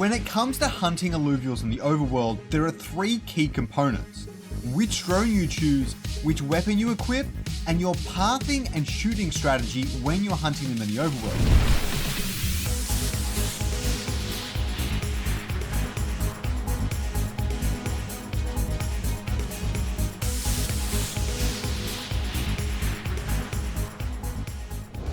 When it comes to hunting Illuvials in the overworld, there are three key components: which drone you choose, which weapon you equip, and your pathing and shooting strategy when you're hunting them in the overworld.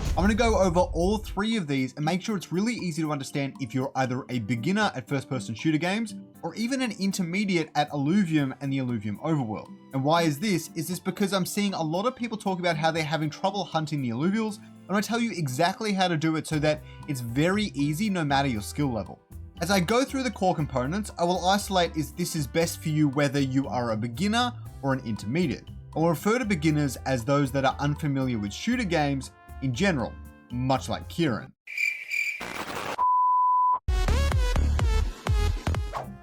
I'm going to go over all three of these and make sure it's really easy to understand if you're either a beginner at first-person shooter games or even an intermediate at Illuvium and the Illuvium Overworld. And why is this? Is this because I'm seeing a lot of people talk about how they're having trouble hunting the Illuvials, and I tell you exactly how to do it so that it's very easy no matter your skill level. As I go through the core components, I will isolate if this is best for you whether you are a beginner or an intermediate. I will refer to beginners as those that are unfamiliar with shooter games in general, much like Kieran.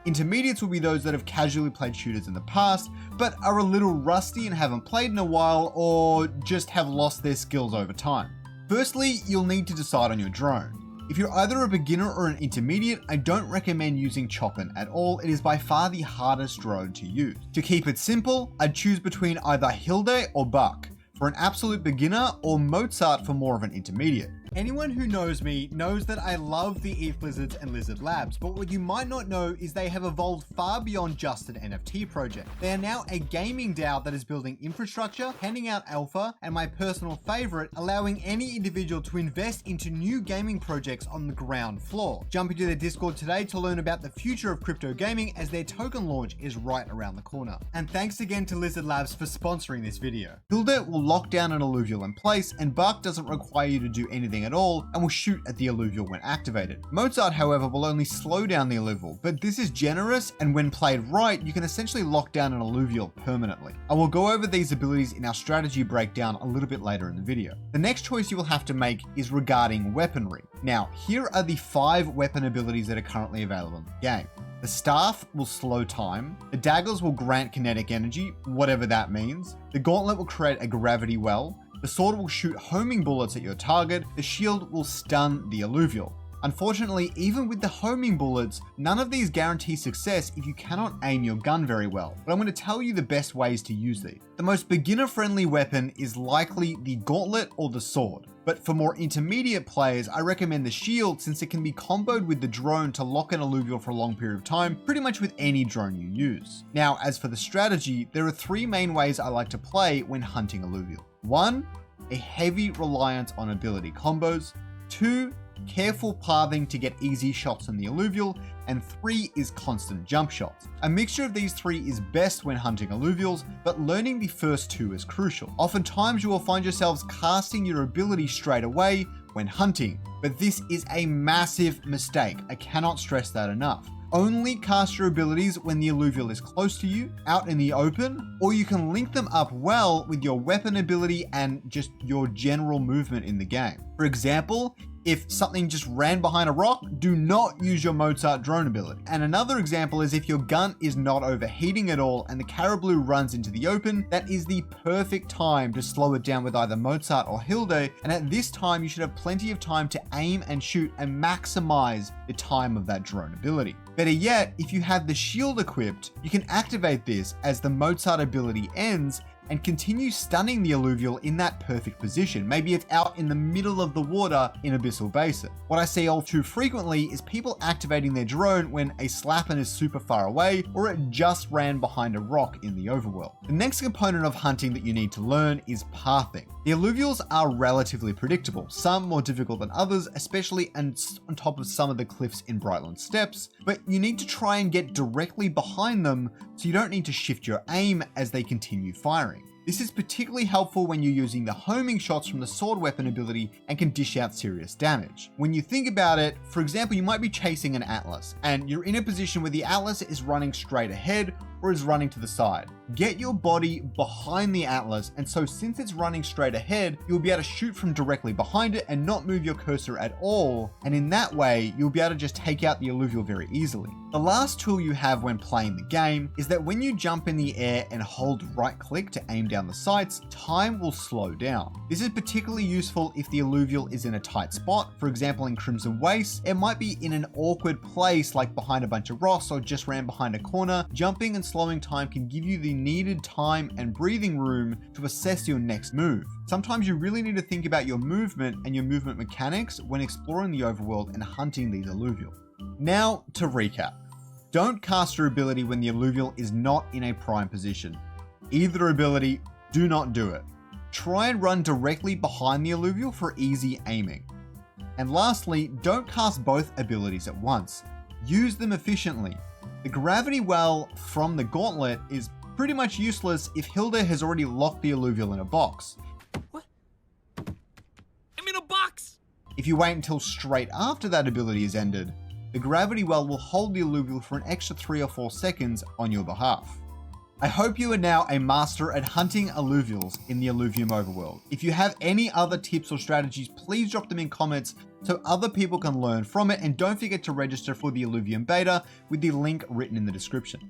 Intermediates will be those that have casually played shooters in the past, but are a little rusty and haven't played in a while, or just have lost their skills over time. Firstly, you'll need to decide on your drone. If you're either a beginner or an intermediate, I don't recommend using Chopin at all. It is by far the hardest drone to use. To keep it simple, I'd choose between either Hilde or Buck for an absolute beginner, or Mozart for more of an intermediate. Anyone who knows me knows that I love the ETH Lizards and Lizard Labs, but what you might not know is they have evolved far beyond just an NFT project. They are now a gaming DAO that is building infrastructure, handing out alpha, and my personal favorite, allowing any individual to invest into new gaming projects on the ground floor. Jump into their Discord today to learn about the future of crypto gaming, as their token launch is right around the corner. And thanks again to Lizard Labs for sponsoring this video. Hilde will lock down an Illuvial in place, and Buck doesn't require you to do anything at all and will shoot at the Illuvial when activated. Mozart, however, will only slow down the Illuvial, but this is generous, and when played right, you can essentially lock down an Illuvial permanently. I will go over these abilities in our strategy breakdown a little bit later in the video. The next choice you will have to make is regarding weaponry. Now, here are the 5 weapon abilities that are currently available in the game. The staff will slow time, the daggers will grant kinetic energy, whatever that means, the gauntlet will create a gravity well, the sword will shoot homing bullets at your target, the shield will stun the Illuvial. Unfortunately, even with the homing bullets, none of these guarantee success if you cannot aim your gun very well, but I'm going to tell you the best ways to use these. The most beginner-friendly weapon is likely the gauntlet or the sword, but for more intermediate players, I recommend the shield, since it can be comboed with the drone to lock an Illuvial for a long period of time, pretty much with any drone you use. Now, as for the strategy, there are 3 main ways I like to play when hunting Illuvial. 1, a heavy reliance on ability combos. 2, careful pathing to get easy shots on the Illuvial, and 3 is constant jump shots. A mixture of these 3 is best when hunting Illuvials, but learning the first 2 is crucial. Oftentimes you will find yourselves casting your ability straight away when hunting, but this is a massive mistake. I cannot stress that enough. Only cast your abilities when the Illuvial is close to you, out in the open, or you can link them up well with your weapon ability and just your general movement in the game. For example, if something just ran behind a rock, do not use your Mozart drone ability. And another example is if your gun is not overheating at all and the Carablue runs into the open, that is the perfect time to slow it down with either Mozart or Hilde, and at this time you should have plenty of time to aim and shoot and maximize the time of that drone ability. Better yet, if you have the shield equipped, you can activate this as the Mozart ability ends and continue stunning the Illuvial in that perfect position. Maybe it's out in the middle of the water in Abyssal Basin. What I see all too frequently is people activating their drone when a Slappin is super far away, or it just ran behind a rock in the overworld. The next component of hunting that you need to learn is pathing. The Illuvials are relatively predictable, some more difficult than others, especially on top of some of the cliffs in Brightland Steppes, but you need to try and get directly behind them so you don't need to shift your aim as they continue firing. This is particularly helpful when you're using the homing shots from the sword weapon ability and can dish out serious damage. When you think about it, for example, you might be chasing an Atlas and you're in a position where the Atlas is running straight ahead or is running to the side. Get your body behind the atlas, and so since it's running straight ahead, you'll be able to shoot from directly behind it and not move your cursor at all, and in that way, you'll be able to just take out the Illuvial very easily. The last tool you have when playing the game is that when you jump in the air and hold right click to aim down the sights, time will slow down. This is particularly useful if the Illuvial is in a tight spot. For example, in Crimson Waste, it might be in an awkward place like behind a bunch of rocks or just ran behind a corner. Jumping and slowing time can give you the needed time and breathing room to assess your next move. Sometimes you really need to think about your movement and your movement mechanics when exploring the overworld and hunting these Illuvial. Now to recap. Don't cast your ability when the Illuvial is not in a prime position. Either ability, do not do it. Try and run directly behind the Illuvial for easy aiming. And lastly, don't cast both abilities at once. Use them efficiently. The gravity well from the gauntlet is pretty much useless if Hilda has already locked the Illuvial in a box. What? I'm in a box! If you wait until straight after that ability is ended, the gravity well will hold the Illuvial for an extra 3 or 4 seconds on your behalf. I hope you are now a master at hunting Illuvials in the Illuvium Overworld. If you have any other tips or strategies, please drop them in comments so other people can learn from it, and don't forget to register for the Illuvium beta with the link written in the description.